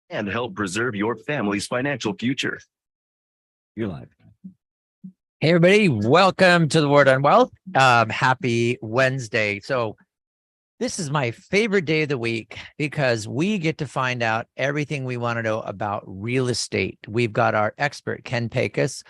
and help preserve your family's financial future. You're live. Hey, everybody. Welcome to the Word on Wealth. Happy Wednesday. So this is my favorite day of the week because we get to find out everything we want to know about real estate. We've got our expert, Ken Pecus,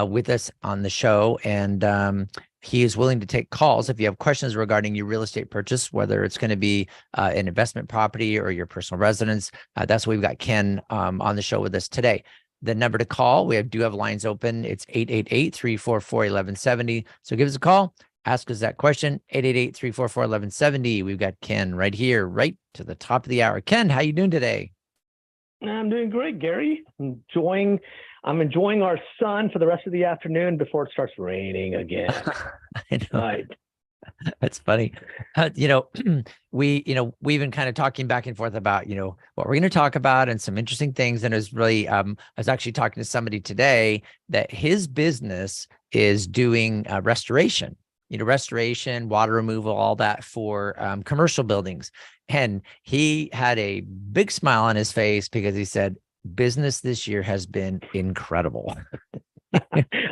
with us on the show, and he is willing to take calls if you have questions regarding your real estate purchase, whether it's going to be an investment property or your personal residence. That's why we've got Ken on the show with us today. The number to call, we do have lines open. It's 888-344-1170. So give us a call. Ask us that question, 888-344-1170. We've got Ken right here, right to the top of the hour. Ken, how you doing today? I'm doing great, Gary. I'm enjoying our sun for the rest of the afternoon before it starts raining again. I know. Right. That's funny. We've been kind of talking back and forth about, what we're going to talk about and some interesting things. And it was really, I was actually talking to somebody today that his business is doing restoration, water removal, all that for commercial buildings. And he had a big smile on his face because he said, business this year has been incredible.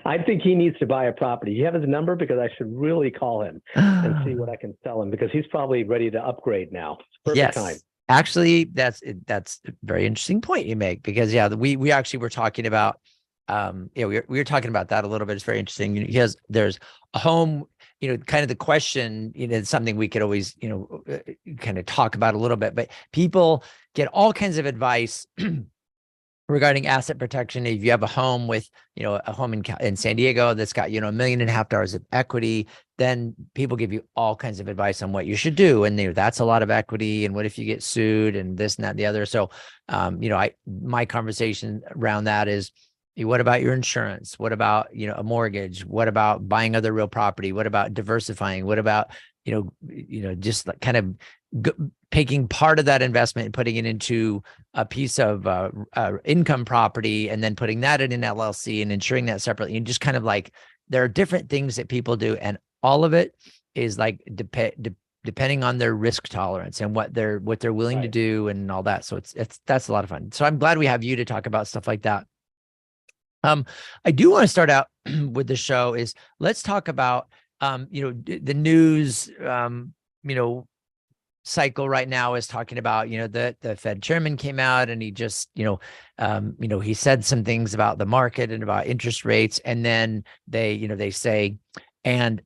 I think he needs to buy a property. You have his number because I should really call him and see what I can sell him because he's probably ready to upgrade now. It's perfect time. Actually, that's a very interesting point you make because we actually were talking about we were talking about that a little bit. It's very interesting because there's a home, kind of the question, it's something we could always, kind of talk about a little bit, but people get all kinds of advice regarding asset protection. If you have a home with, a home in San Diego that's got, $1.5 million of equity, then people give you all kinds of advice on what you should do. And that's a lot of equity. And what if you get sued and this and that and the other? So, my conversation around that is, what about your insurance? What about, a mortgage? What about buying other real property? What about diversifying? What about, just like kind of taking part of that investment and putting it into a piece of income property and then putting that in an LLC and insuring that separately. And just kind of like, there are different things that people do. And all of it is like depending on their risk tolerance and what they're willing to do and all that. So that's a lot of fun. So I'm glad we have you to talk about stuff like that. I do want to start out with the show is let's talk about, the news, cycle right now is talking about, the Fed chairman came out and he just, he said some things about the market and about interest rates. And then they say, and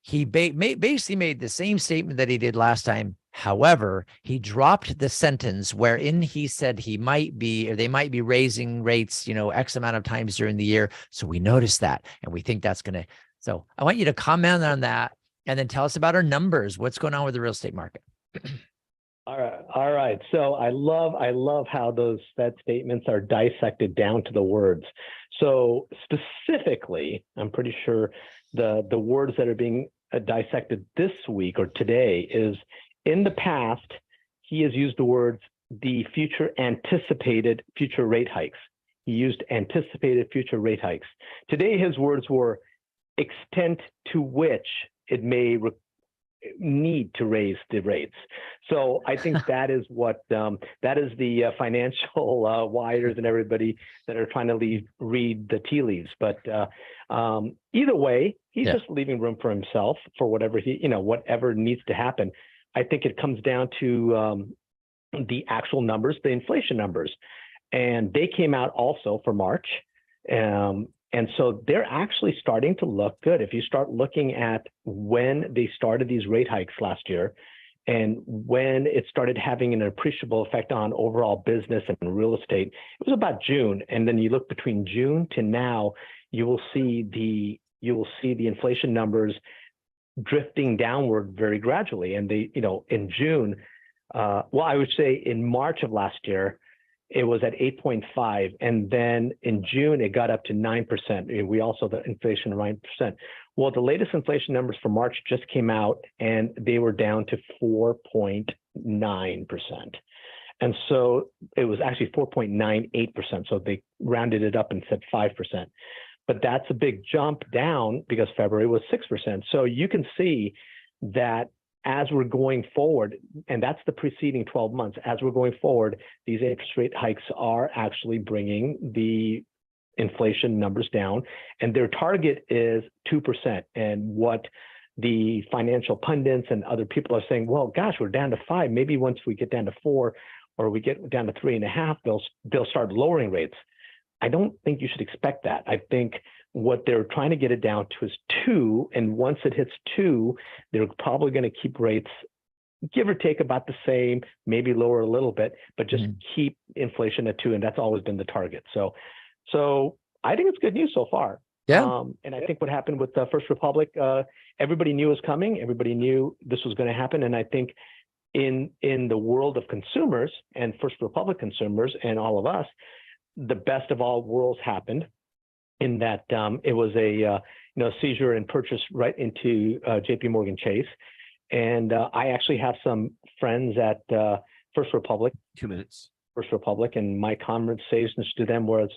he basically made the same statement that he did last time. However, he dropped the sentence wherein he said they might be raising rates, X amount of times during the year. So we noticed that and we think that's going to, so I want you to comment on that and then tell us about our numbers. What's going on with the real estate market? All right. So I love how those Fed statements are dissected down to the words. So specifically, I'm pretty sure the words that are being dissected this week or today is, in the past, he has used the words, the anticipated future rate hikes. He used anticipated future rate hikes. Today, his words were extent to which it may need to raise the rates. So I think that is what that is the financial wires and everybody that are trying to read the tea leaves. But either way, he's just leaving room for himself for whatever whatever needs to happen. I think it comes down to the actual numbers, the inflation numbers, and they came out also for March. And so they're actually starting to look good. If you start looking at when they started these rate hikes last year and when it started having an appreciable effect on overall business and real estate, it was about June. And then you look between June to now, you will see the inflation numbers drifting downward very gradually. And they, in June, I would say in March of last year, it was at 8.5. And then in June, it got up to 9%. We also, the inflation 9%. Well, the latest inflation numbers for March just came out and they were down to 4.9%. And so it was actually 4.98%. So they rounded it up and said 5%. But that's a big jump down because February was 6%. So you can see that as we're going forward, and that's the preceding 12 months, as we're going forward, these interest rate hikes are actually bringing the inflation numbers down, and their target is 2%. And what the financial pundits and other people are saying, well, gosh, we're down to 5. Maybe once we get down to 4 or we get down to 3.5, they'll start lowering rates. I don't think you should expect that. I think what they're trying to get it down to is 2. And once it hits 2, they're probably going to keep rates, give or take, about the same, maybe lower a little bit, but just keep inflation at 2. And that's always been the target. So I think it's good news so far. Yeah. And I think what happened with First Republic, everybody knew it was coming. Everybody knew this was going to happen. And I think in the world of consumers and First Republic consumers and all of us, the best of all worlds happened in that it was a seizure and purchase right into JP Morgan Chase. And I actually have some friends at First Republic. 2 minutes. First Republic, and my conversations to them was,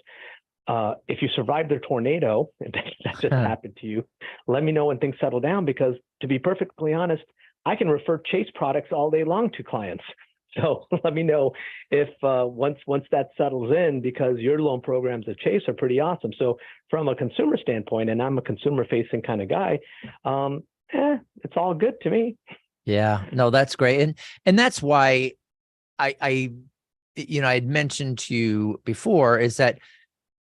if you survive their tornado, and that just happened to you, let me know when things settle down, because to be perfectly honest, I can refer Chase products all day long to clients. So let me know if once that settles in, because your loan programs at Chase are pretty awesome. So from a consumer standpoint, and I'm a consumer facing kind of guy, it's all good to me. Yeah, no, that's great. And that's why I had mentioned to you before is that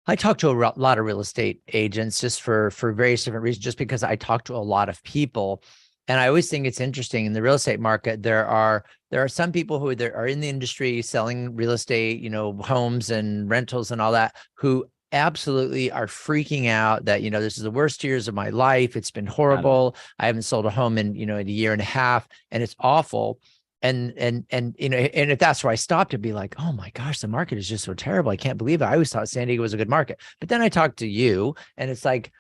I talk to a lot of real estate agents just for various different reasons, just because I talk to a lot of people. And I always think it's interesting in the real estate market. There are some people who are in the industry selling real estate, homes and rentals and all that, who absolutely are freaking out that, this is the worst years of my life. It's been horrible. I haven't sold a home in, in a year and a half, and it's awful. And if that's where I stopped, to be like, oh my gosh, the market is just so terrible. I can't believe it. I always thought San Diego was a good market. But then I talked to you, and it's like,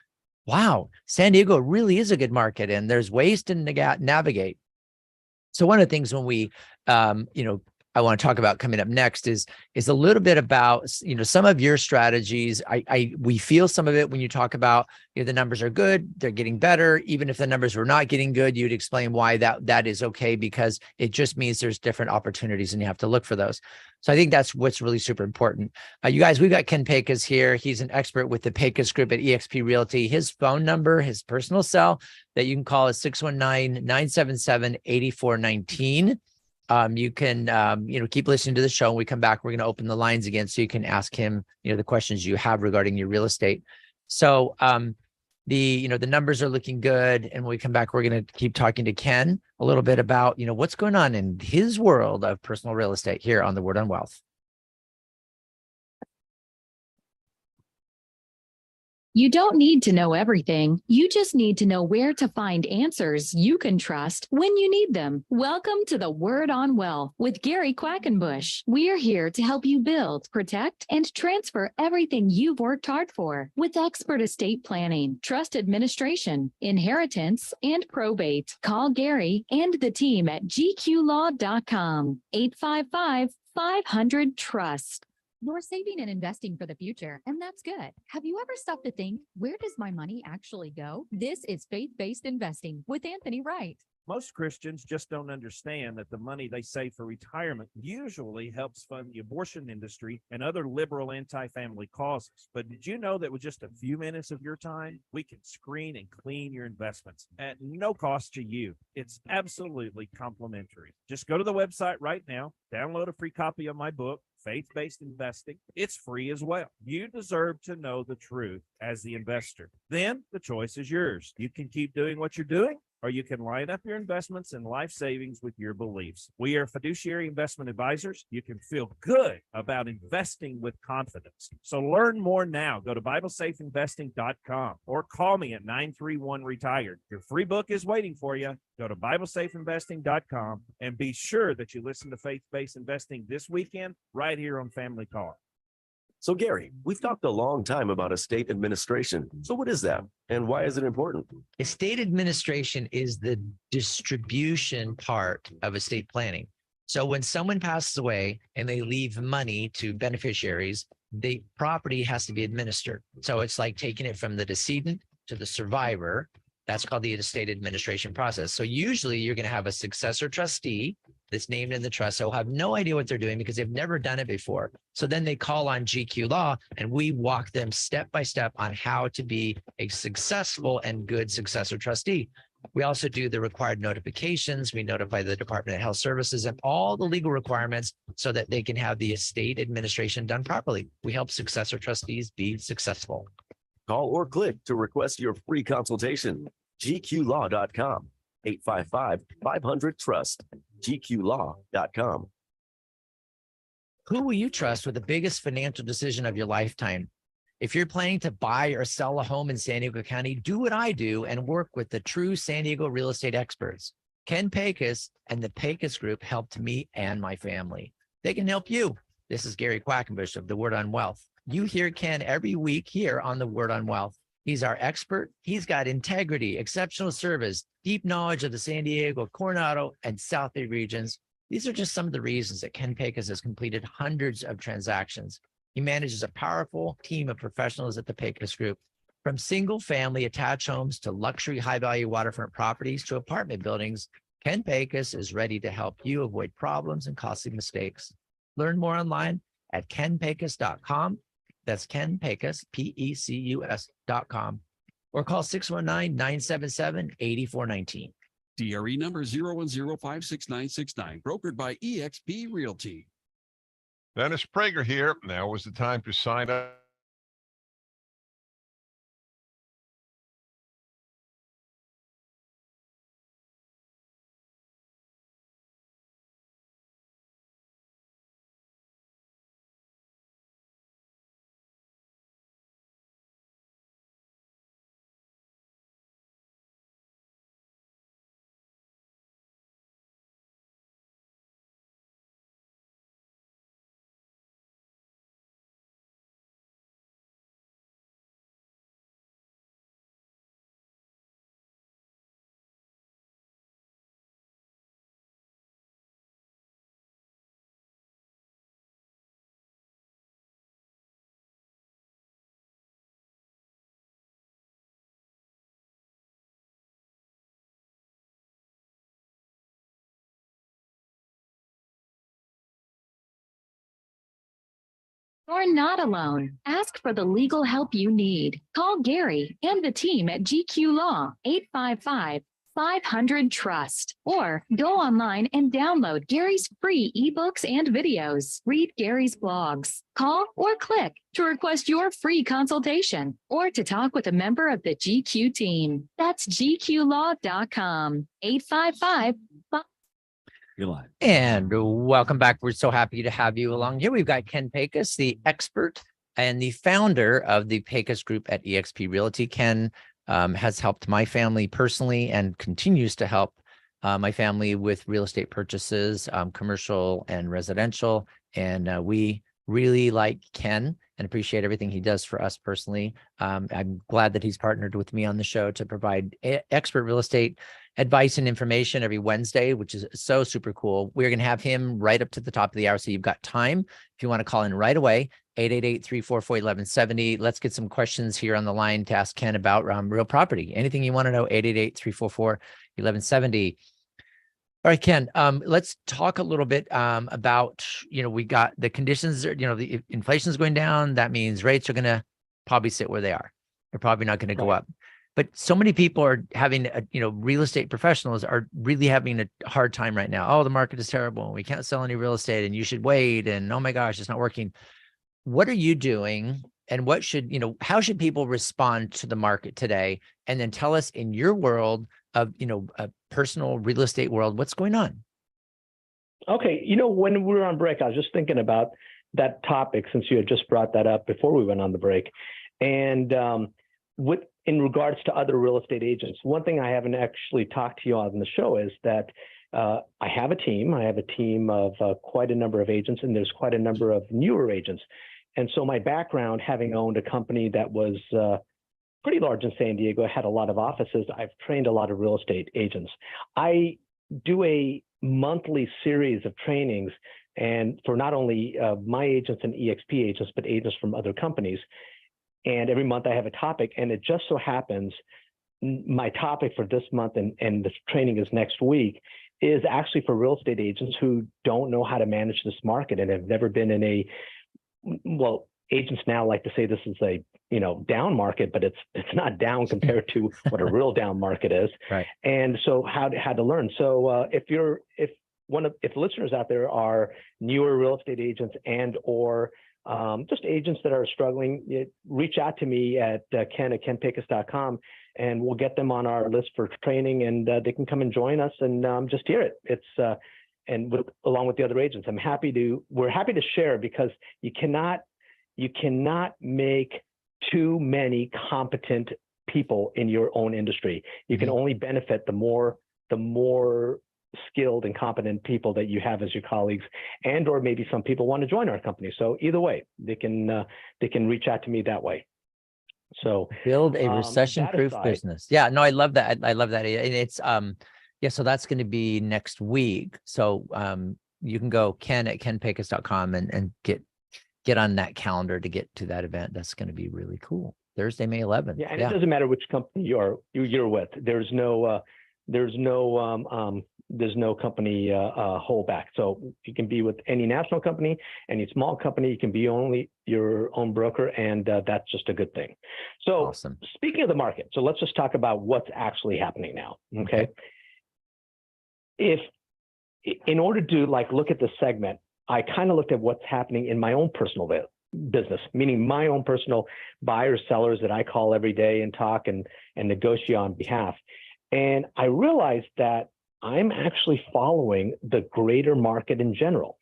wow, San Diego really is a good market, and there's ways to navigate. So one of the things when we, I want to talk about coming up next is a little bit about, some of your strategies. We feel some of it when you talk about, the numbers are good, they're getting better. Even if the numbers were not getting good, you'd explain why that is okay, because it just means there's different opportunities and you have to look for those. So I think that's what's really super important. You guys, we've got Ken Pecus here. He's an expert with the Pecus Group at eXp Realty. His phone number, his personal cell that you can call is 619-977-8419. You can, keep listening to the show. When we come back, we're going to open the lines again so you can ask him, the questions you have regarding your real estate. So, the numbers are looking good. And when we come back, we're going to keep talking to Ken a little bit about, what's going on in his world of personal real estate here on the Word on Wealth. You don't need to know everything. You just need to know where to find answers you can trust when you need them. Welcome to the Word on Wealth with Gary Quackenbush. We're here to help you build, protect, and transfer everything you've worked hard for with expert estate planning, trust administration, inheritance, and probate. Call Gary and the team at gqlaw.com, 855-500-TRUST. You're saving and investing for the future, and that's good. Have you ever stopped to think, where does my money actually go? This is Faith-Based Investing with Anthony Wright. Most Christians just don't understand that the money they save for retirement usually helps fund the abortion industry and other liberal anti-family causes. But did you know that with just a few minutes of your time, we can screen and clean your investments at no cost to you? It's absolutely complimentary. Just go to the website right now, download a free copy of my book, Faith-Based Investing. It's free as well. You deserve to know the truth as the investor. Then the choice is yours. You can keep doing what you're doing, or you can line up your investments and life savings with your beliefs. We are fiduciary investment advisors. You can feel good about investing with confidence. So learn more now. Go to BibleSafeInvesting.com or call me at 931-RETIRED. Your free book is waiting for you. Go to BibleSafeInvesting.com and be sure that you listen to Faith-Based Investing this weekend right here on Family Car. So Gary, we've talked a long time about estate administration. So what is that and why is it important? Estate administration is the distribution part of estate planning. So when someone passes away and they leave money to beneficiaries, the property has to be administered. So it's like taking it from the decedent to the survivor. That's called the estate administration process. So usually you're going to have a successor trustee that's named in the trust. So have no idea what they're doing because they've never done it before. So then they call on GQ Law and we walk them step by step on how to be a successful and good successor trustee. We also do the required notifications. We notify the Department of Health Services and all the legal requirements so that they can have the estate administration done properly. We help successor trustees be successful. Call or click to request your free consultation. GQlaw.com, 855-500-TRUST, GQlaw.com. Who will you trust with the biggest financial decision of your lifetime? If you're planning to buy or sell a home in San Diego County, do what I do and work with the true San Diego real estate experts. Ken Pecus and the Pecus Group helped me and my family. They can help you. This is Gary Quackenbush of The Word on Wealth. You hear Ken every week here on The Word on Wealth. He's our expert. He's got integrity, exceptional service, deep knowledge of the San Diego, Coronado, and South Bay regions. These are just some of the reasons that Ken Pecus has completed hundreds of transactions. He manages a powerful team of professionals at the Pecus Group. From single-family attached homes to luxury high-value waterfront properties to apartment buildings, Ken Pecus is ready to help you avoid problems and costly mistakes. Learn more online at kenpecus.com. That's Ken Pecus, Pecus.com, or call 619-977-8419. DRE number 010566969, brokered by eXp Realty. Dennis Prager here. Now is the time to sign up. You're not alone. Ask for the legal help you need. Call Gary and the team at GQ Law, 855-500-TRUST, or go online and download Gary's free ebooks and videos. Read Gary's blogs. Call or click to request your free consultation or to talk with a member of the GQ team. That's GQlaw.com, 855 You're live. And welcome back. We're so happy to have you along here. We've got Ken Pecus, the expert and the founder of the Pecus Group at eXp Realty. Ken has helped my family personally and continues to help my family with real estate purchases, commercial and residential. And we really like Ken and appreciate everything he does for us personally. I'm glad that he's partnered with me on the show to provide expert real estate advice and information every Wednesday, which is so super cool. We're going to have him right up to the top of the hour. So you've got time. If you want to call in right away, 888-344-1170. Let's get some questions here on the line to ask Ken about real property. Anything you want to know, 888-344-1170. All right, Ken, let's talk a little bit about, we got the conditions, the inflation is going down. That means rates are going to probably sit where they are. They're probably not going to go up. But so many people are having, real estate professionals are really having a hard time right now. Oh, the market is terrible and we can't sell any real estate and you should wait. And oh my gosh, it's not working. What are you doing? And what should, how should people respond to the market today? And then tell us in your world of, a personal real estate world, what's going on? Okay. When we were on break, I was just thinking about that topic since you had just brought that up before we went on the break. And in regards to other real estate agents, one thing I haven't actually talked to you on the show is that I have a team. I have a team of quite a number of agents, and there's quite a number of newer agents. And so my background, having owned a company that was pretty large in San Diego, had a lot of offices, I've trained a lot of real estate agents. I do a monthly series of trainings, and for not only my agents and eXp agents, but agents from other companies. And every month I have a topic, and it just so happens my topic for this month and the training is next week is actually for real estate agents who don't know how to manage this market and have never been in a, well, agents now like to say this is a, down market, but it's not down compared to what a real down market is. Right. And so how to learn. So if listeners out there are newer real estate agents and or just agents that are struggling, reach out to me at ken@kenpecus.com and we'll get them on our list for training and they can come and join us and just hear it. It's along with the other agents. We're happy to share because you cannot make too many competent people in your own industry. You can only benefit the more skilled and competent people that you have as your colleagues, and or maybe some people want to join our company. So either way, they can reach out to me that way. So build a recession-proof business. Yeah, no, I love that. I love that. And it's yeah, so that's going to be next week. So you can go ken@kenpecus.com and get on that calendar to get to that event. That's going to be really cool. Thursday, May 11th. Yeah, and it doesn't matter which company you're with. There's no company holdback. So you can be with any national company, any small company. You can be only your own broker, and that's just a good thing. So awesome. Speaking of the market, so let's just talk about what's actually happening now. Okay. If in order to look at the segment, I kind of looked at what's happening in my own personal business, meaning my own personal buyers, sellers that I call every day and talk and negotiate on behalf. And I realized that I'm actually following the greater market in general.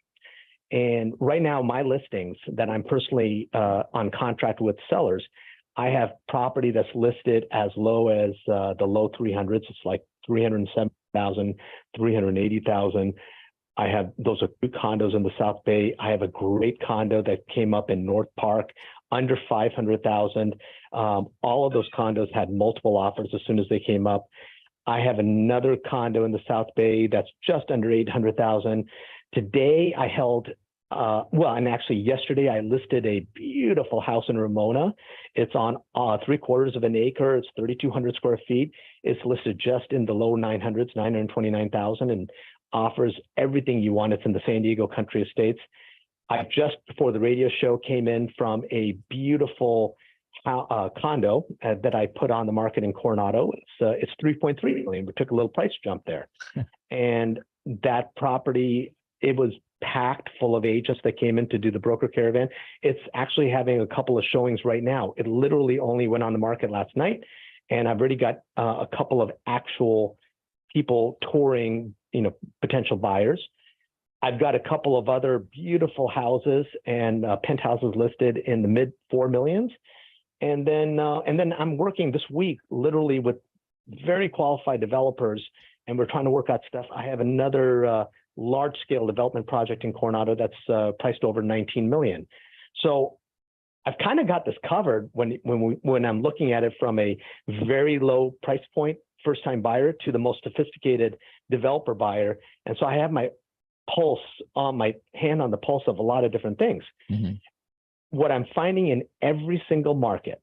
And right now, my listings that I'm personally on contract with sellers, I have property that's listed as low as the low 300s. It's like 307,000, 380,000. I have, those are 2 condos in the South Bay. I have a great condo that came up in North Park under 500,000. All of those condos had multiple offers as soon as they came up. I have another condo in the South Bay that's just under 800,000. Today I held, and actually yesterday I listed a beautiful house in Ramona. It's on 3/4 of an acre. It's 3,200 square feet. It's listed just in the low 900s, 929,000, and offers everything you want. It's in the San Diego Country Estates. I just before the radio show came in from a beautiful condo that I put on the market in Coronado. It's 3.3 million. We took a little price jump there, and that property, it was packed full of agents that came in to do the broker caravan. It's actually having a couple of showings right now. It literally only went on the market last night, and I've already got a couple of actual people touring, potential buyers. I've got a couple of other beautiful houses and penthouses listed in the mid 4 millions. And then I'm working this week literally with very qualified developers, and we're trying to work out stuff. I have another large scale development project in Coronado that's priced over 19 million. So I've kind of got this covered when I'm looking at it from a very low price point first time buyer to the most sophisticated developer buyer. And so I have my hand on the pulse of a lot of different things. Mm-hmm. What I'm finding in every single market,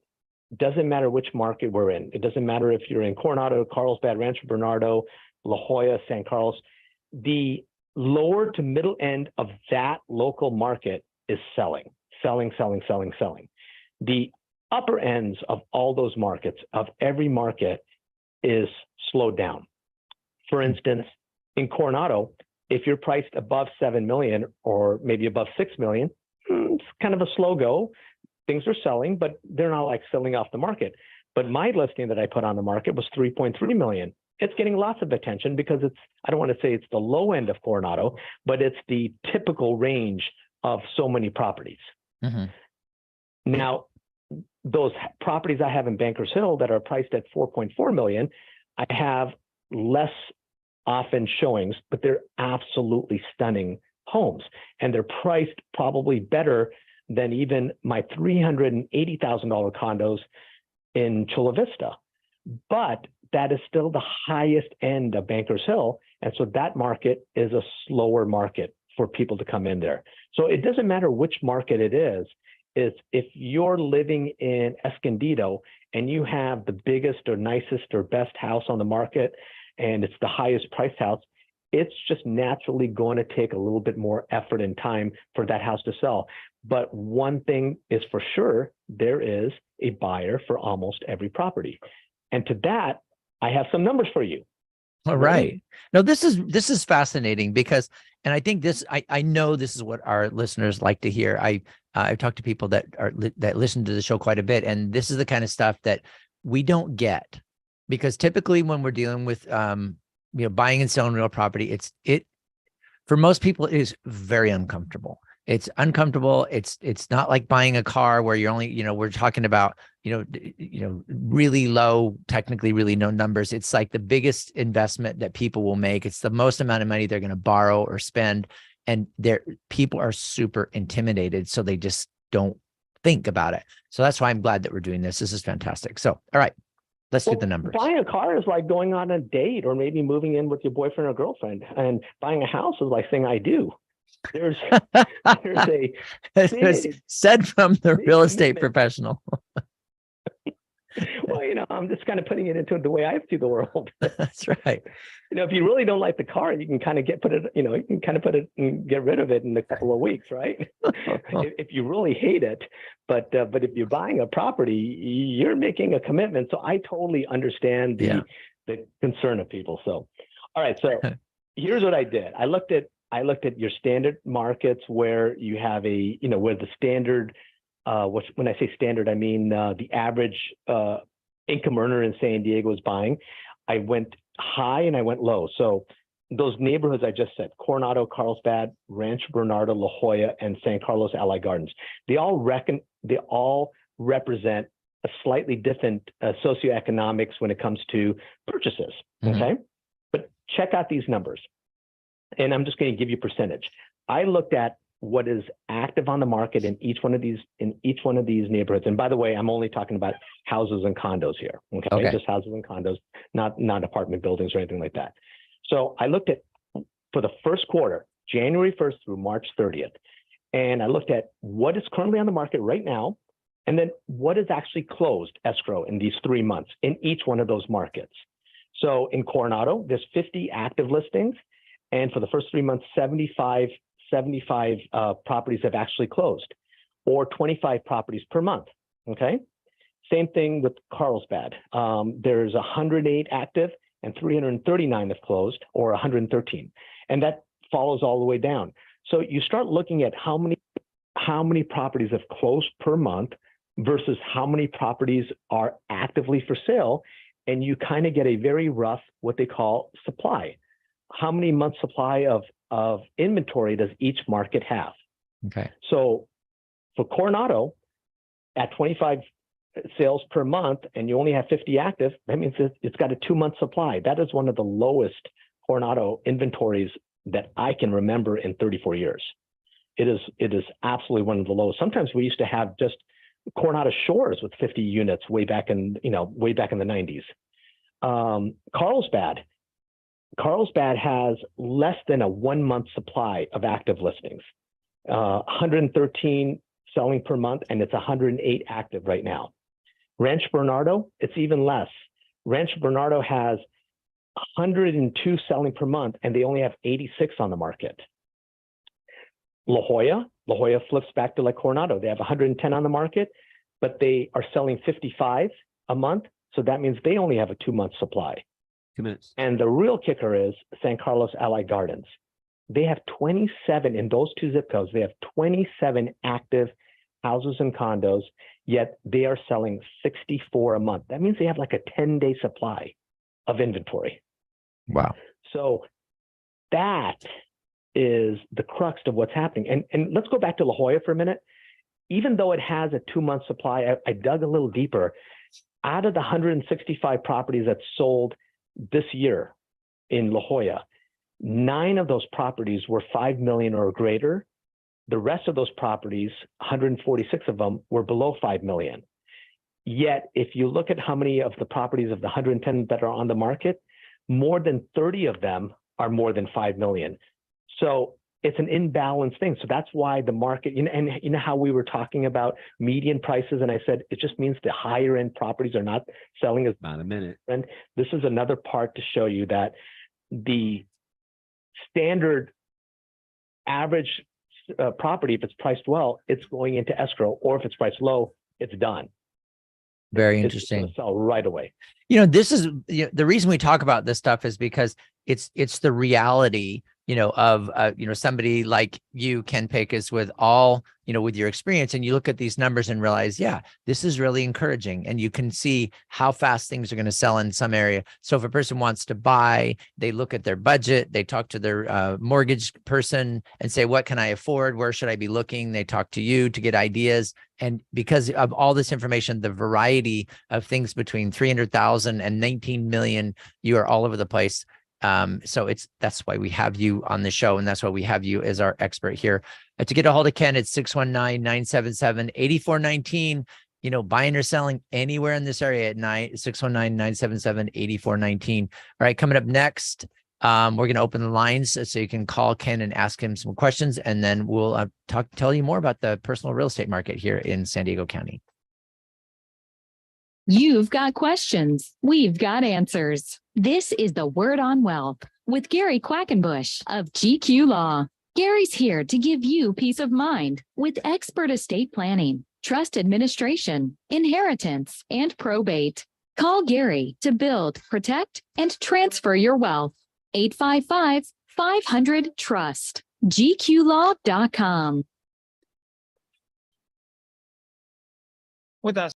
doesn't matter which market we're in. It doesn't matter if you're in Coronado, Carlsbad, Rancho Bernardo, La Jolla, San Carlos, the lower to middle end of that local market is selling. The upper ends of all those markets, of every market, is slowed down. For instance, in Coronado, if you're priced above 7 million or maybe above 6 million, it's kind of a slow go. Things are selling, but they're not like selling off the market. But my listing that I put on the market was 3.3 million. It's getting lots of attention because I don't want to say it's the low end of Coronado, but it's the typical range of so many properties. Mm-hmm. Now, those properties I have in Bankers Hill that are priced at 4.4 million, I have less often showings, but they're absolutely stunning homes, and they're priced probably better than even my $380,000 condos in Chula Vista. But that is still the highest end of Bankers Hill, and so that market is a slower market for people to come in there. So it doesn't matter which market it is. is if you're living in Escondido and you have the biggest or nicest or best house on the market and it's the highest priced house, it's just naturally going to take a little bit more effort and time for that house to sell. But one thing is for sure, there is a buyer for almost every property. And to that, I have some numbers for you. All right. No, this is fascinating because, and I think this, I know this is what our listeners like to hear. I've talked to people that that listen to the show quite a bit, and this is the kind of stuff that we don't get, because typically when we're dealing with buying and selling real property, for most people it is very uncomfortable. It's uncomfortable. It's not like buying a car where you're only, we're talking about, really low, technically really no numbers. It's like the biggest investment that people will make. It's the most amount of money they're going to borrow or spend. And people are super intimidated. So they just don't think about it. So that's why I'm glad that we're doing this. This is fantastic. So, all right, let's get the numbers. Buying a car is like going on a date or maybe moving in with your boyfriend or girlfriend, and buying a house is like saying I do. There's said from the real estate professional. Well, I'm just kind of putting it into the way I see the world. That's right. If you really don't like the car, you can kind of put it and get rid of it in a couple of weeks, right? if you really hate it, but if you're buying a property, you're making a commitment. So I totally understand the concern of people. So, all right. So here's what I did. I looked at your standard markets where you have where the standard, when I say standard, I mean the average income earner in San Diego is buying. I went high and I went low. So those neighborhoods I just said, Coronado, Carlsbad, Rancho Bernardo, La Jolla, and San Carlos Allied Gardens, they all represent a slightly different socioeconomics when it comes to purchases. Mm-hmm. Okay, but check out these numbers. And I'm just going to give you percentage. I looked at what is active on the market in each one of these neighborhoods. And by the way, I'm only talking about houses and condos here. Okay. Just houses and condos, not apartment buildings or anything like that. So I looked at for the first quarter, January 1st through March 30th, and I looked at what is currently on the market right now, and then what is actually closed escrow in these 3 months in each one of those markets. So in Coronado, there's 50 active listings. And for the first 3 months, 75 properties have actually closed, or 25 properties per month. Okay. Same thing with Carlsbad. There's 108 active and 339 have closed, or 113. And that follows all the way down. So you start looking at how many properties have closed per month versus how many properties are actively for sale. And you kind of get a very rough, what they call supply. How many months supply of inventory does each market have? Okay. So for Coronado, at 25 sales per month, and you only have 50 active, that means it's got a 2-month supply. That is one of the lowest Coronado inventories that I can remember in 34 years. It is absolutely one of the lowest. Sometimes we used to have just Coronado Shores with 50 units way back in the 90s. Carlsbad has less than a 1-month supply of active listings, 113 selling per month, and it's 108 active right now. Rancho Bernardo, it's even less. Rancho Bernardo has 102 selling per month, and they only have 86 on the market. La Jolla flips back to like Coronado. They have 110 on the market, but they are selling 55 a month. So that means they only have a 2-month supply. 2 minutes. And the real kicker is San Carlos Allied Gardens. They have 27 in those 2 zip codes. They have 27 active houses and condos, yet they are selling 64 a month. That means they have like a 10-day supply of inventory. Wow. So that is the crux of what's happening. And let's go back to La Jolla for a minute. Even though it has a 2-month supply, I dug a little deeper. Out of the 165 properties that sold this year in La Jolla, 9 of those properties were 5 million or greater. The rest of those properties, 146 of them, were below 5 million. Yet, if you look at how many of the properties of the 110 that are on the market, more than 30 of them are more than 5 million. So it's an imbalanced thing. So that's why the market, and you know how we were talking about median prices, and I said it just means the higher end properties are not selling as. About a minute. And this is another part to show you that the standard average property, if it's priced well, it's going into escrow, or if it's priced low, it's done. Very It's just gonna interesting. sell right away. This is the reason we talk about this stuff is because it's the reality, of somebody like you, Ken Pecus, with all, with your experience, and you look at these numbers and realize, yeah, this is really encouraging, and you can see how fast things are going to sell in some area. So if a person wants to buy, they look at their budget, they talk to their mortgage person and say, what can I afford? Where should I be looking? They talk to you to get ideas. And because of all this information, the variety of things between 300,000 and 19 million, you are all over the place. So that's why we have you on the show, and that's why we have you as our expert here. To get a hold of Ken, it's 619-977-8419. Buying or selling anywhere in this area at 619-977-8419. All right, coming up next, we're going to open the lines so you can call Ken and ask him some questions, and then we'll tell you more about the personal real estate market here in San Diego County. You've got questions. We've got answers. This is the Word on Wealth with Gary Quackenbush of GQ Law. Gary's here to give you peace of mind with expert estate planning, trust administration, inheritance, and probate. Call Gary to build, protect, and transfer your wealth. 855-500-TRUST. GQlaw.com. With us.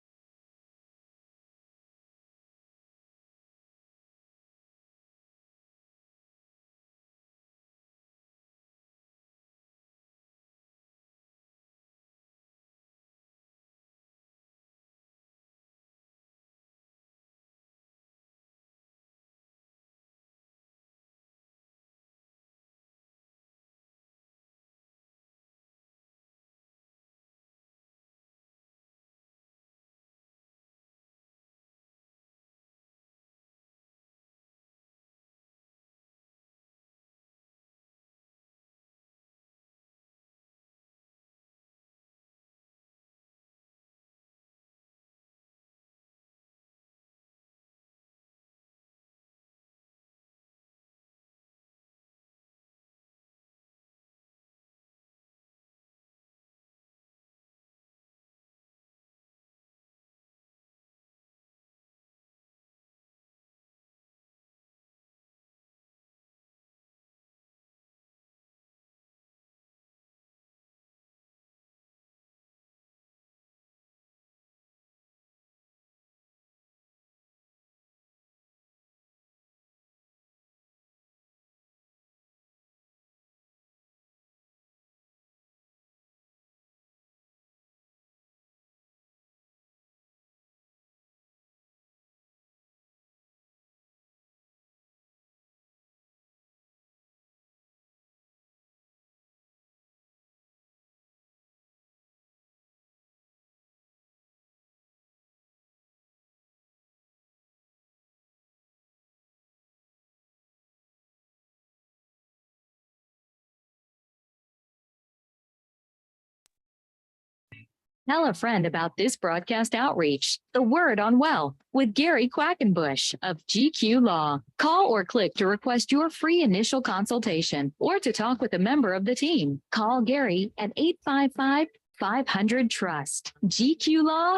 Tell a friend about this broadcast outreach, The Word on Wealth, with Gary Quackenbush of GQ Law. Call or click to request your free initial consultation or to talk with a member of the team. Call Gary at 855-500-TRUST. GQ Law.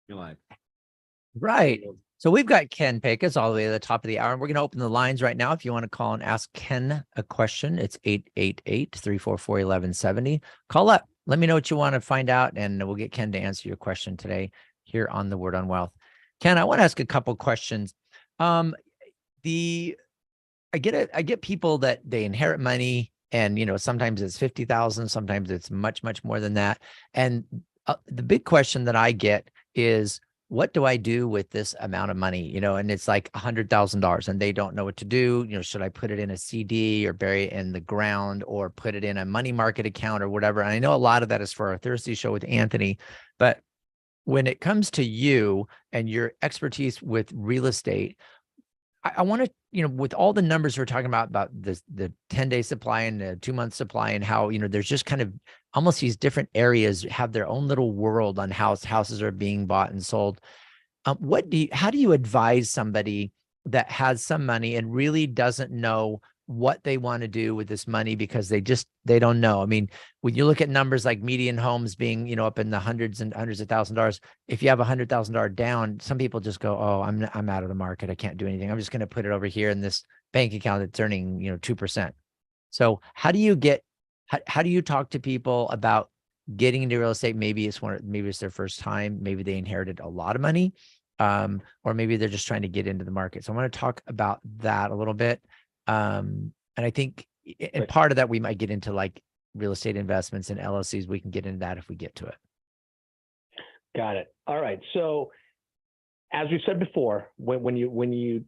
You're live. Right. So we've got Ken Pecus all the way to the top of the hour, and we're going to open the lines right now. If you want to call and ask Ken a question, it's 888-344-1170. Call up. Let me know what you want to find out, and we'll get Ken to answer your question today here on the Word on Wealth. Ken, I want to ask a couple questions. I get people that they inherit money, and sometimes it's 50,000, sometimes it's much, much more than that. And the big question that I get is, what do I do with this amount of money? And it's like $100,000, and they don't know what to do. Should I put it in a CD or bury it in the ground or put it in a money market account or whatever? And I know a lot of that is for our Thursday show with Anthony, but when it comes to you and your expertise with real estate, I want to, with all the numbers we're talking about the 10-day supply and the 2-month supply, and how, there's just kind of almost these different areas have their own little world on houses are being bought and sold. How do you advise somebody that has some money and really doesn't know what they want to do with this money because they don't know? I mean, when you look at numbers like median homes being, up in the hundreds and hundreds of $1,000s, if you have $100,000 down, some people just go, oh, I'm out of the market. I can't do anything. I'm just going to put it over here in this bank account that's earning, 2%. So how do you talk to people about getting into real estate? Maybe it's their first time. Maybe they inherited a lot of money, or maybe they're just trying to get into the market. So I want to talk about that a little bit. And I think, and part of that, we might get into like real estate investments and LLCs. We can get into that if we get to it. Got it. All right. So as we've said before, when you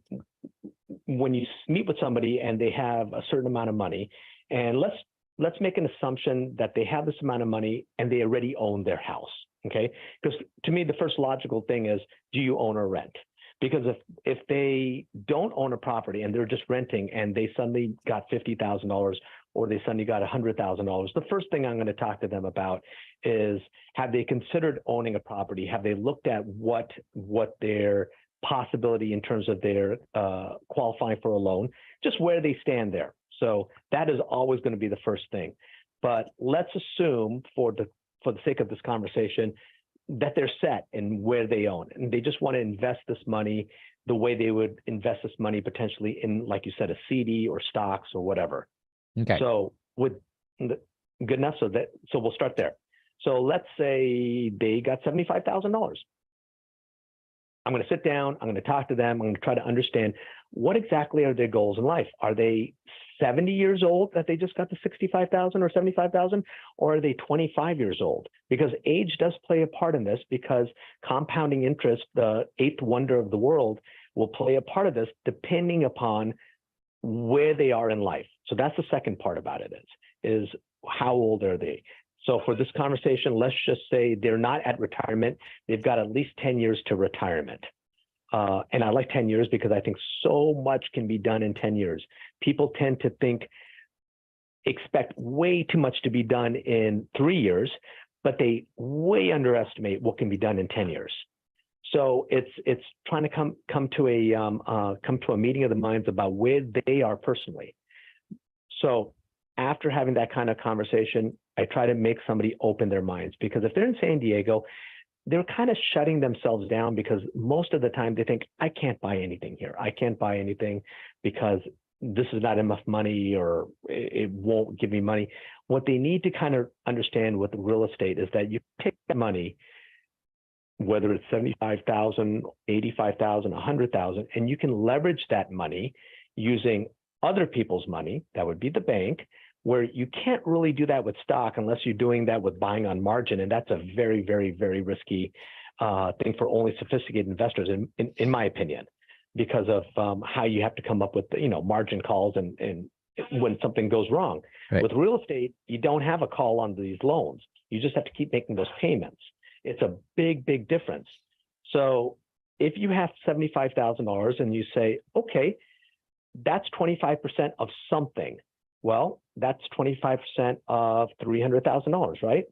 meet with somebody and they have a certain amount of money, and let's make an assumption that they have this amount of money and they already own their house. Okay. Because to me, the first logical thing is, do you own or rent? Because if they don't own a property and they're just renting and they suddenly got $50,000 or they suddenly got $100,000, the first thing I'm going to talk to them about is, have they considered owning a property? Have they looked at what their possibility in terms of their qualifying for a loan, just where they stand there? So that is always going to be the first thing. But let's assume for the sake of this conversation that they're set in where they own, and they just want to invest this money the way they would invest this money potentially in, like you said, a CD or stocks or whatever. Okay. So good enough. So we'll start there. So let's say they got $75,000. I'm going to sit down. I'm going to talk to them. I'm going to try to understand what exactly are their goals in life. Are they 70 years old that they just got the 65,000 or 75,000, or are they 25 years old? Because age does play a part in this, because compounding interest, the eighth wonder of the world, will play a part of this depending upon where they are in life. So that's the second part about it is how old are they? So for this conversation, let's just say they're not at retirement. They've got at least 10 years to retirement. And I like 10 years because I think so much can be done in 10 years. People tend to expect way too much to be done in 3 years, but they way underestimate what can be done in 10 years. So it's trying to come to a meeting of the minds about where they are personally. So after having that kind of conversation, I try to make somebody open their minds, because if they're in San Diego, they're kind of shutting themselves down, because most of the time they think, I can't buy anything here. I can't buy anything because this is not enough money, or it won't give me money. What they need to kind of understand with real estate is that you take that money, whether it's 75,000, 85,000, 100,000, and you can leverage that money using other people's money. That would be the bank, where you can't really do that with stock unless you're doing that with buying on margin. And that's a very, very, very risky thing for only sophisticated investors, in my opinion, because of how you have to come up with, margin calls and when something goes wrong. Right. With real estate, you don't have a call on these loans. You just have to keep making those payments. It's a big, big difference. So if you have $75,000 and you say, okay, that's 25% of something. Well, that's 25% of $300,000, right?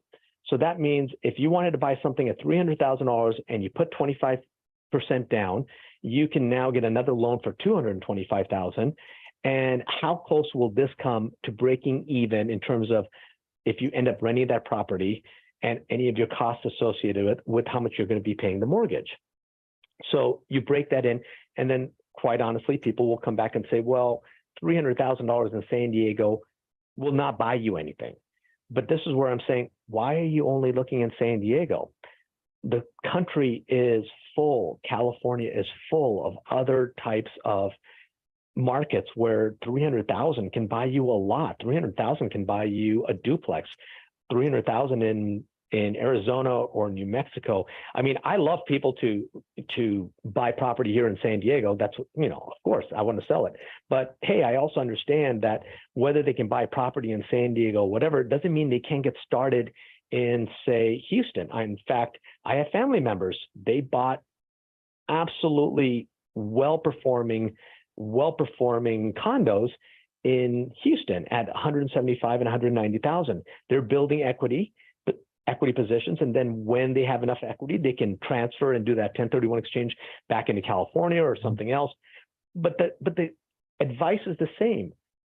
So that means if you wanted to buy something at $300,000 and you put 25% down, you can now get another loan for $225,000. And how close will this come to breaking even in terms of if you end up renting that property and any of your costs associated with how much you're going to be paying the mortgage? So you break that in, and then quite honestly, people will come back and say, well, $300,000 in San Diego will not buy you anything. But this is where I'm saying, why are you only looking in San Diego? The country is full. California is full of other types of markets where 300,000 can buy you a lot. 300,000 can buy you a duplex. 300,000 in Arizona or New Mexico. I mean, I love people to buy property here in San Diego. That's, of course, I want to sell it. But hey, I also understand that whether they can buy property in San Diego, whatever, it doesn't mean they can't get started in, say, Houston. In fact, I have family members. They bought absolutely well-performing well-performing condos in Houston at 175 and 190,000. They're building equity positions, and then when they have enough equity, they can transfer and do that 1031 exchange back into California or something else. But the advice is the same.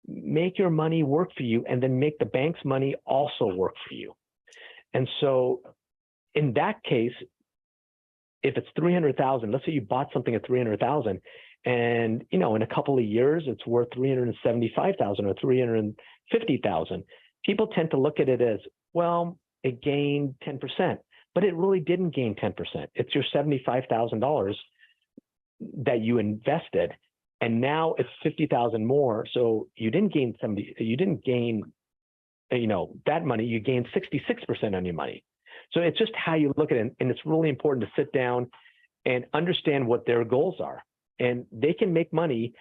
Make your money work for you, and then make the bank's money also work for you. And so in that case, if it's 300,000, let's say you bought something at 300,000, and in a couple of years it's worth 375,000 or 350,000. People tend to look at it as, well, it gained 10%, but it really didn't gain 10%. It's your $75,000 that you invested, and now it's 50,000 more. So you didn't gain that money, you gained 66% on your money. So it's just how you look at it. And it's really important to sit down and understand what their goals are. And they can make money.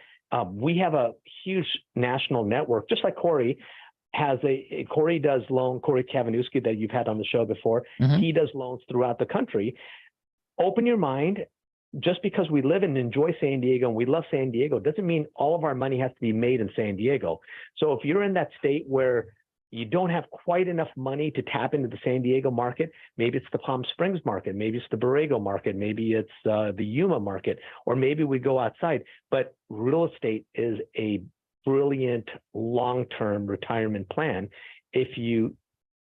We have a huge national network, just like Corey has Corey does loan, Corey Kavanowski that you've had on the show before. Mhm. He does loans throughout the country. Open your mind. Just because we live and enjoy San Diego and we love San Diego doesn't mean all of our money has to be made in San Diego. So if you're in that state where you don't have quite enough money to tap into the San Diego market, maybe it's the Palm Springs market, maybe it's the Borrego market, maybe it's the Yuma market, or maybe we go outside. But real estate is a brilliant long-term retirement plan if you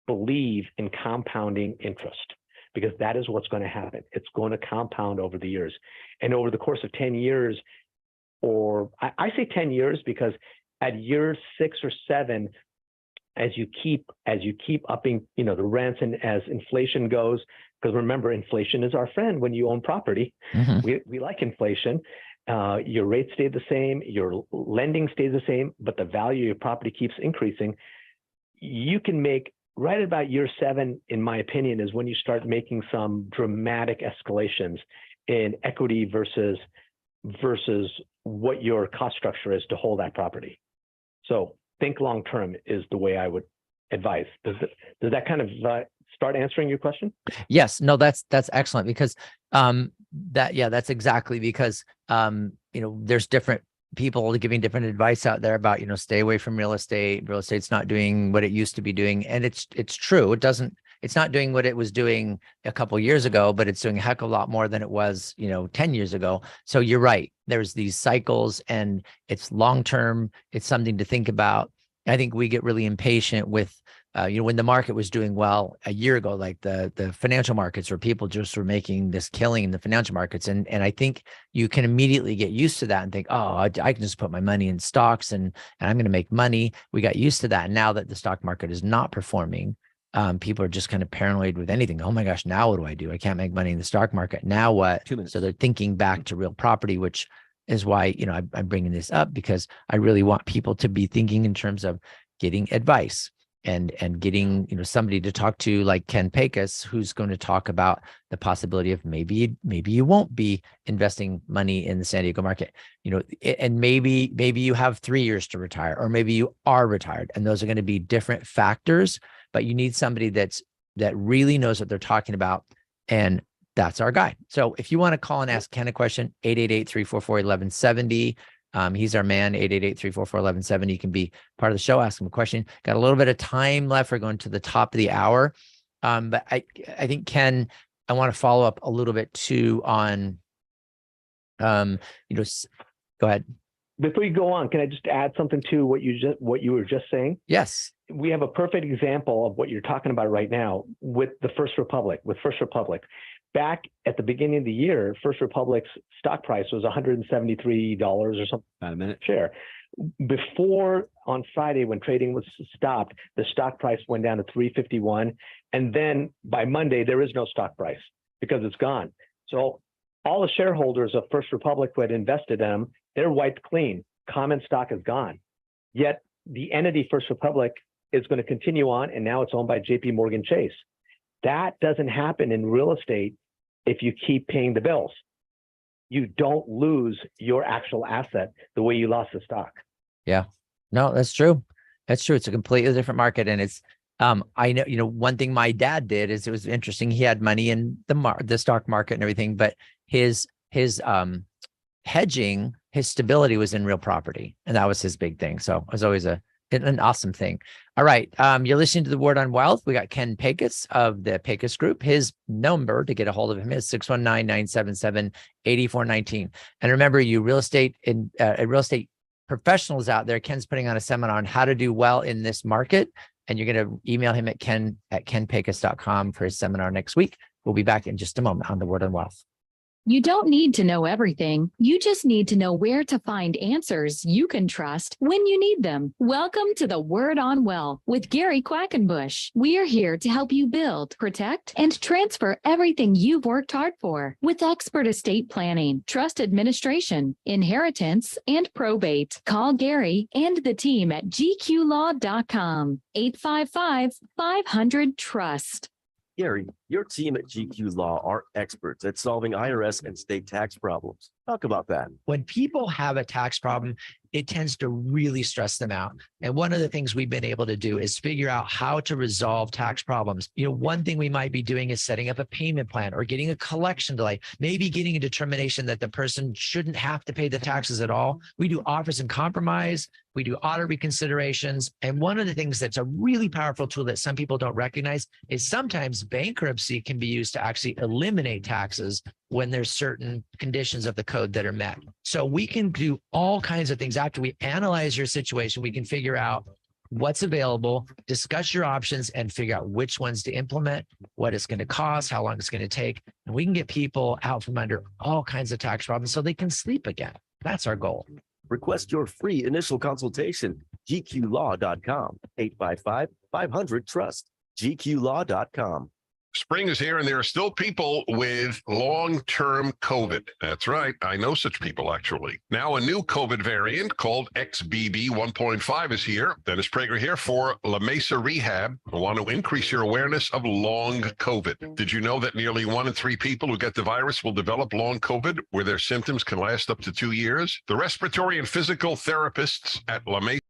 believe in compounding interest, because that is what's going to happen. It's going to compound over the years. And over the course of 10 years, or I say 10 years because at year 6 or 7, as you keep upping, the rents, and as inflation goes, because remember, inflation is our friend when you own property. Mhm. We like inflation. Your rates stay the same, your lending stays the same, but the value of your property keeps increasing. You can make right about year 7, in my opinion, is when you start making some dramatic escalations in equity versus what your cost structure is to hold that property. So think long-term is the way I would advise. Does that kind of start answering your question? Yes, no, that's excellent, because that's exactly, because there's different people giving different advice out there about, stay away from real estate. Real estate's not doing what it used to be doing. And it's true. It's not doing what it was doing a couple of years ago, but it's doing a heck of a lot more than it was, 10 years ago. So you're right. There's these cycles, and it's long-term. It's something to think about. I think we get really impatient with, when the market was doing well a year ago, like the financial markets, where people just were making this killing in the financial markets. And I think you can immediately get used to that and think, oh, I can just put my money in stocks and I'm going to make money. We got used to that. And now that the stock market is not performing, people are just kind of paranoid with anything. Oh my gosh, now what do I do? I can't make money in the stock market. Now what? 2 minutes. So they're thinking back to real property, which is why, I'm bringing this up, because I really want people to be thinking in terms of getting advice and getting, somebody to talk to, like Ken Pecus, who's going to talk about the possibility of maybe you won't be investing money in the San Diego market, and maybe you have 3 years to retire, or maybe you are retired, and those are going to be different factors. But you need somebody that really knows what they're talking about, and that's our guy. So if you want to call and ask Ken a question, 888-344-1170. He's our man, 888-344-1170. You can be part of the show, ask him a question. Got a little bit of time left. We're going to the top of the hour. But I think, Ken, I want to follow up a little bit too on, go ahead. Before you go on, can I just add something to what you were just saying? Yes. We have a perfect example of what you're talking about right now with the First Republic. Back at the beginning of the year, First Republic's stock price was $173 or something. About a minute. Share. Before, on Friday, when trading was stopped, the stock price went down to $351. And then by Monday, there is no stock price because it's gone. So all the shareholders of First Republic who had invested in them, they're wiped clean. Common stock is gone. Yet the entity First Republic is going to continue on, and now it's owned by JP Morgan Chase. That doesn't happen in real estate if you keep paying the bills. You don't lose your actual asset the way you lost the stock. Yeah, no, that's true. That's true. It's a completely different market. And it's, I know, one thing my dad did is, it was interesting. He had money in the stock market and everything, but his hedging his stability was in real property, and that was his big thing. So it was always an awesome thing. All right. You're listening to the Word on Wealth. We got Ken Pecus of the Pecus Group. His number to get a hold of him is 619-977-8419. And remember, you real estate professionals out there, Ken's putting on a seminar on how to do well in this market. And you're going to email him at ken@kenpecus.com for his seminar next week. We'll be back in just a moment on the Word on Wealth. You don't need to know everything. You just need to know where to find answers you can trust when you need them. Welcome to the Word on Wealth with Gary Quackenbush. We're here to help you build, protect, and transfer everything you've worked hard for with expert estate planning, trust administration, inheritance, and probate. Call Gary and the team at gqlaw.com, 855-500-TRUST. Gary, your team at GQ Law are experts at solving IRS and state tax problems. Talk about that. When people have a tax problem, it tends to really stress them out. And one of the things we've been able to do is figure out how to resolve tax problems. One thing we might be doing is setting up a payment plan or getting a collection delay, maybe getting a determination that the person shouldn't have to pay the taxes at all. We do offers and compromise. We do audit reconsiderations. And one of the things that's a really powerful tool that some people don't recognize is sometimes bankruptcy can be used to actually eliminate taxes when there's certain conditions of the code that are met. So we can do all kinds of things. After we analyze your situation, we can figure out what's available, discuss your options, and figure out which ones to implement, what it's going to cost, how long it's going to take. And we can get people out from under all kinds of tax problems so they can sleep again. That's our goal. Request your free initial consultation. gqlaw.com, 855-500-TRUST, gqlaw.com. Spring is here and there are still people with long-term COVID. That's right. I know such people, actually. Now a new COVID variant called XBB 1.5 is here. Dennis Prager here for La Mesa Rehab. I want to increase your awareness of long COVID. Did you know that nearly 1 in 3 people who get the virus will develop long COVID, where their symptoms can last up to 2 years? The respiratory and physical therapists at La Mesa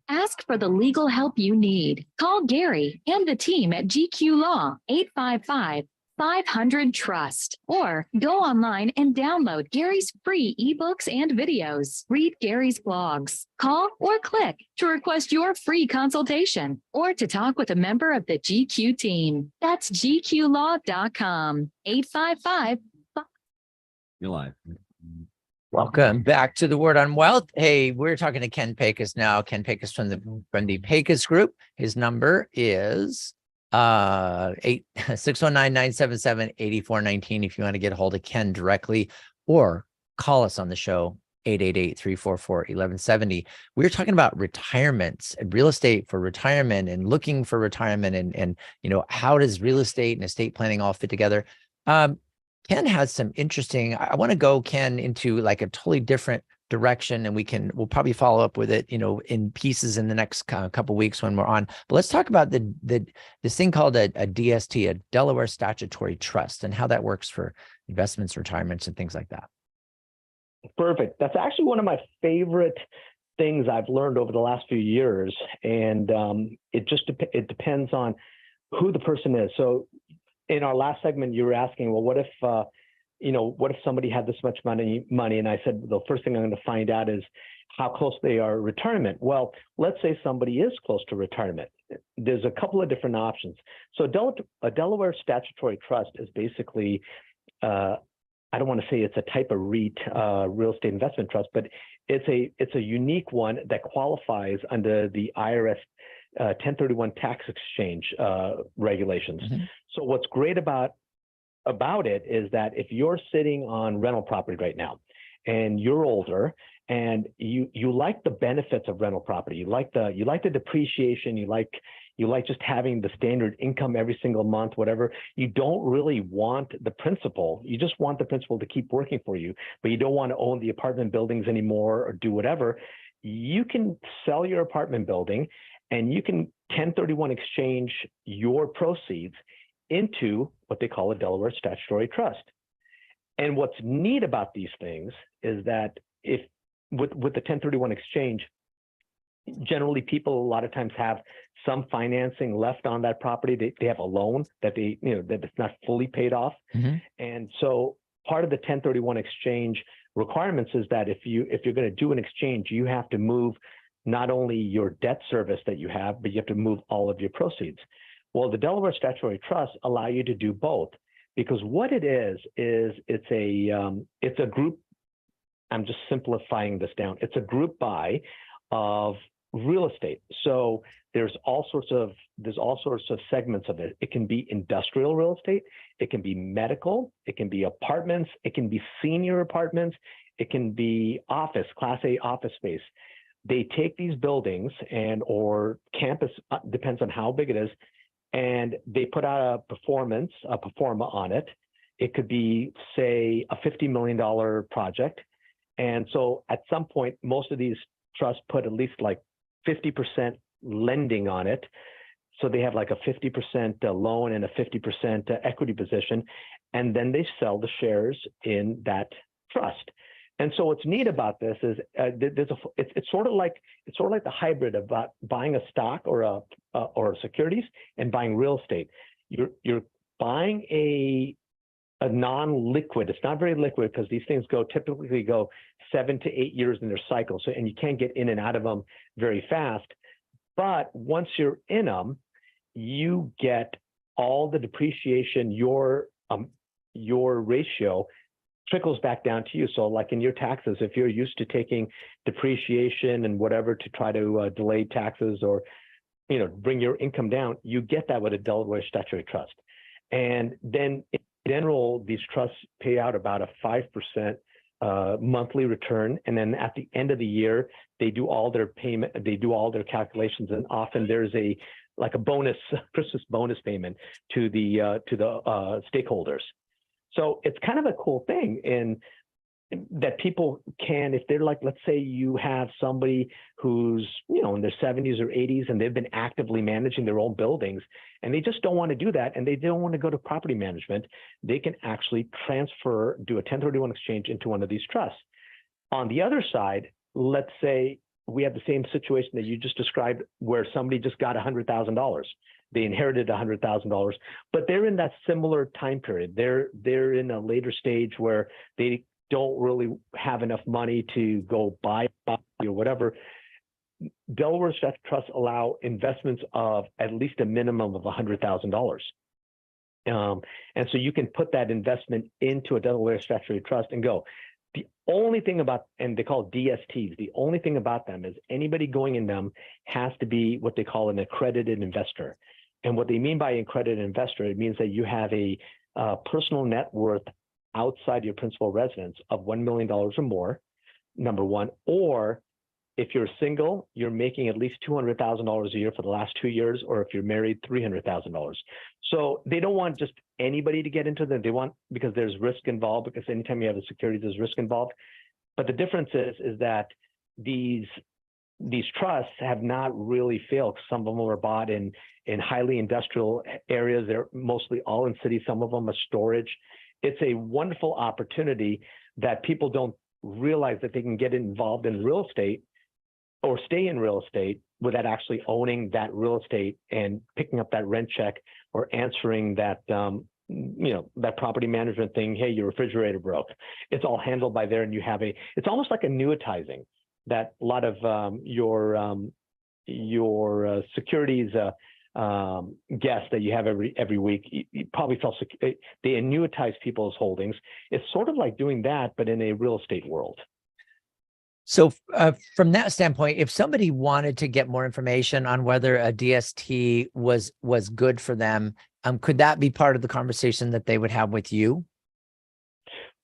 Ask for the legal help you need. Call Gary and the team at GQ Law, 855-500-TRUST, or go online and download Gary's free ebooks and videos. Read Gary's blogs. Call or click to request your free consultation or to talk with a member of the GQ team. That's gqlaw.com, 855. You're live. Welcome back to the Word on Wealth. Hey, we're talking to Ken Pecus now. Ken Pecus from the Pecus Group. His number is 619-977-8419 if you want to get a hold of Ken directly, or call us on the show, 888-344-1170. We're talking about retirements and real estate for retirement and looking for retirement and how does real estate and estate planning all fit together? Ken has some interesting, I want to go, Ken, into like a totally different direction, and we'll probably follow up with it, in pieces in the next couple of weeks when we're on. But let's talk about this thing called a DST, a Delaware Statutory Trust, and how that works for investments, retirements, and things like that. Perfect. That's actually one of my favorite things I've learned over the last few years. And it depends on who the person is. So in our last segment, you were asking, well, what if somebody had this much money? And I said, the first thing I'm going to find out is how close they are to retirement. Well, let's say somebody is close to retirement. There's a couple of different options. So a Delaware Statutory Trust is basically, I don't want to say it's a type of REIT, real estate investment trust, but it's a unique one that qualifies under the IRS 1031 tax exchange regulations. Mm-hmm. So what's great about it is that if you're sitting on rental property right now and you're older and you like the benefits of rental property, you like the depreciation, you like You like just having the standard income every single month, whatever. You don't really want the principal. You just want the principal to keep working for you, but you don't want to own the apartment buildings anymore or do whatever. You can sell your apartment building and you can 1031 exchange your proceeds into what they call a Delaware statutory trust. And what's neat about these things is that if with the 1031 exchange, generally people a lot of times have some financing left on that property. They have a loan that that it's not fully paid off. Mhm. And so part of the 1031 exchange requirements is that if you're going to do an exchange, you have to move not only your debt service that you have, but you have to move all of your proceeds. Well, the Delaware statutory trusts allow you to do both, because what it is it's a group. I'm just simplifying this down. It's a group buy of real estate. So there's all sorts of segments of it. It can be industrial real estate, it can be medical, it can be apartments, it can be senior apartments, it can be office, Class A office space. They take these buildings or campus, depends on how big it is, and they put out a performa on it. It could be, say, a $50 million project. And so at some point, most of these trusts put at least like 50% lending on it. So they have like a 50% loan and a 50% equity position. And then they sell the shares in that trust. And so what's neat about this is it's sort of like the hybrid about buying a stock or securities and buying real estate. You're buying a non-liquid. It's not very liquid because these things typically go 7 to 8 years in their cycle. So, and you can't get in and out of them very fast. But once you're in them, you get all the depreciation. Your ratio trickles back down to you. So like in your taxes, if you're used to taking depreciation and whatever to try to delay taxes or, bring your income down, you get that with a Delaware statutory trust. And then in general, these trusts pay out about a 5% monthly return. And then at the end of the year, they do all their calculations. And often there's a bonus, Christmas bonus payment to the stakeholders. So it's kind of a cool thing in that people can, if they're like, let's say you have somebody who's, in their 70s or 80s, and they've been actively managing their own buildings, and they just don't want to do that, and they don't want to go to property management, they can actually do a 1031 exchange into one of these trusts. On the other side, let's say we have the same situation that you just described, where somebody just got $100,000. They inherited $100,000, but they're in that similar time period. They're in a later stage where they don't really have enough money to go buy or whatever. Delaware statutory trusts allow investments of at least a minimum of $100,000. And so you can put that investment into a Delaware statutory trust and go. The only thing and they call DSTs, the only thing about them is anybody going in them has to be what they call an accredited investor. And what they mean by accredited investor, it means that you have a personal net worth outside your principal residence of $1 million or more, number one, or if you're single, you're making at least $200,000 a year for the last 2 years, or if you're married, $300,000. So they don't want just anybody to get into them. They want, because there's risk involved, because anytime you have a security, there's risk involved. But the difference is that these trusts have not really failed. Some of them were bought in highly industrial areas. They're mostly all in cities. Some of them are storage. It's a wonderful opportunity that people don't realize that they can get involved in real estate or stay in real estate without actually owning that real estate and picking up that rent check or answering that, that property management thing. Hey, your refrigerator broke. It's all handled by there, and you have it's almost like annuitizing that a lot of your securities guests that you have every week, you probably felt they annuitize people's holdings. It's sort of like doing that, but in a real estate world. So from that standpoint, if somebody wanted to get more information on whether a DST was good for them, could that be part of the conversation that they would have with you?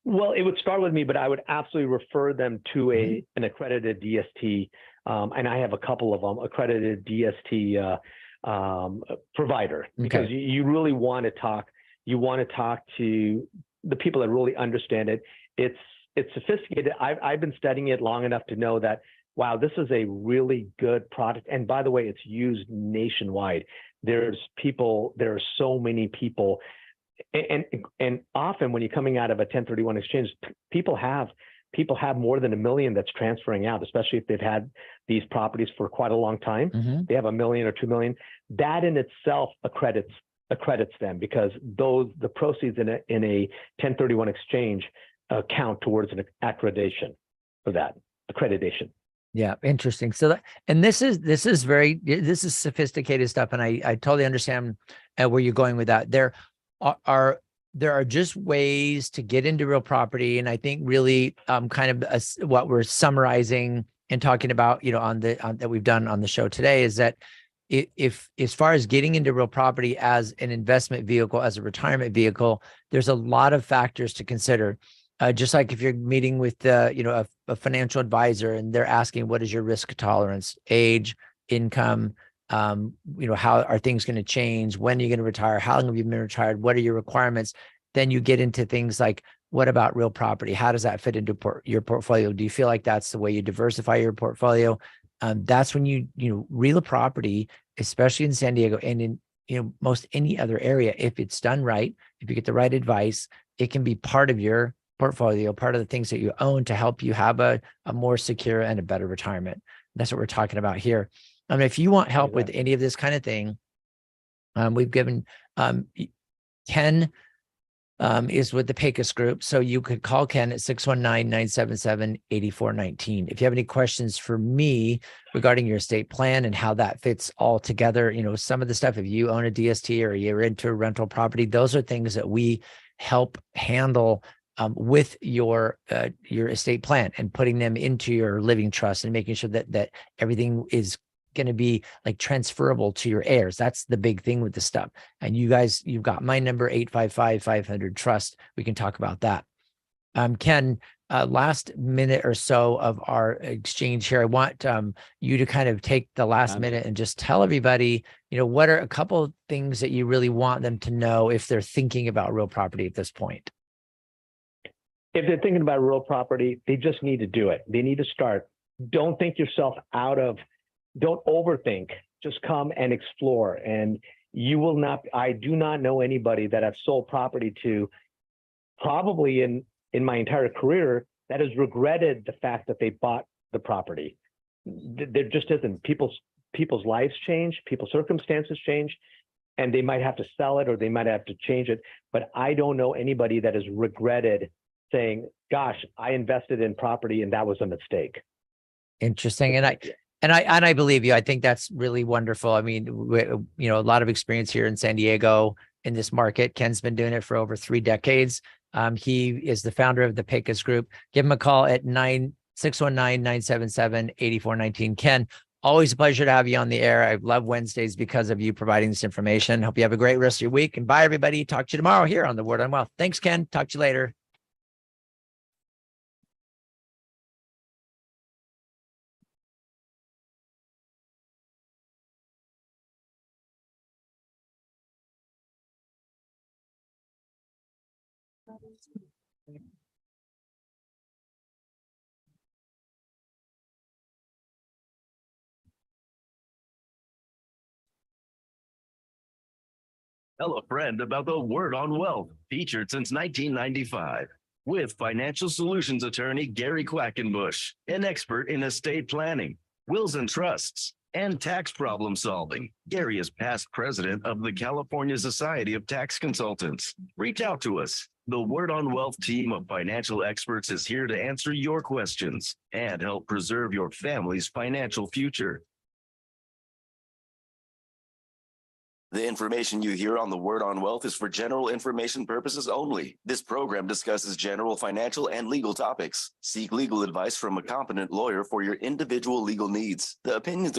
Well, it would start with me, but I would absolutely refer them to an accredited DST. And I have a couple of them, accredited DST provider, because you really want to talk. You want to talk to the people that really understand it. It's sophisticated. I've been studying it long enough to know that, wow, this is a really good product. And by the way, it's used nationwide. There are so many people. And often when you're coming out of a 1031 exchange, people have more than $1 million that's transferring out, especially if they've had these properties for quite a long time. They have $1 million or $2 million. That in itself accredits them, because the proceeds in a 1031 exchange count towards an accreditation for that accreditation. Yeah, interesting. So this is sophisticated stuff, and I totally understand where you're going with that. There are just ways to get into real property, and I think really kind of what we're summarizing and talking about, that we've done on the show today is that if as far as getting into real property as an investment vehicle, as a retirement vehicle, there's a lot of factors to consider. Just like if you're meeting with a financial advisor and they're asking, what is your risk tolerance, age, income, how are things going to change? When are you going to retire? How long have you been retired? What are your requirements? Then you get into things like, what about real property? How does that fit into your portfolio? Do you feel like that's the way you diversify your portfolio? That's when real property, especially in San Diego and in most any other area, if it's done right, if you get the right advice, it can be part of your portfolio, part of the things that you own to help you have a more secure and a better retirement. That's what we're talking about here. If you want help with any of this kind of thing, we've given Ken is with the Pecus group. So you could call Ken at 619-977-8419. If you have any questions for me regarding your estate plan and how that fits all together, some of the stuff, if you own a DST or you're into a rental property, those are things that we help handle with your estate plan and putting them into your living trust and making sure that everything is going to be like transferable to your heirs. That's the big thing with the stuff. And you've got my number, 855-500-TRUST. We can talk about that. Ken, last minute or so of our exchange here, I want you to kind of take the last minute and just tell everybody, what are a couple of things that you really want them to know if they're thinking about real property at this point? If they're thinking about real property, they just need to do it. They need to start. Don't think yourself don't overthink. Just come and explore. And you will not, I do not know anybody that I've sold property to probably in my entire career that has regretted the fact that they bought the property. There just isn't. People's lives change, people's circumstances change, and they might have to sell it or they might have to change it. But I don't know anybody that has regretted saying, gosh, I invested in property and that was a mistake. Interesting. And I believe you. I think that's really wonderful. I mean, a lot of experience here in San Diego in this market. Ken's been doing it for over 3 decades. He is the founder of the Pecus Group. Give him a call at 619-977-8419. Ken, always a pleasure to have you on the air. I love Wednesdays because of you providing this information. Hope you have a great rest of your week. And bye, everybody. Talk to you tomorrow here on The Word on Wealth. Thanks, Ken. Talk to you later. Tell a friend about the Word on Wealth, featured since 1995. With financial solutions attorney Gary Quackenbush, an expert in estate planning, wills and trusts, and tax problem solving. Gary is past president of the California Society of Tax Consultants. Reach out to us. The Word on Wealth team of financial experts is here to answer your questions and help preserve your family's financial future. The information you hear on The Word on Wealth is for general information purposes only. This program discusses general financial and legal topics. Seek legal advice from a competent lawyer for your individual legal needs. The opinions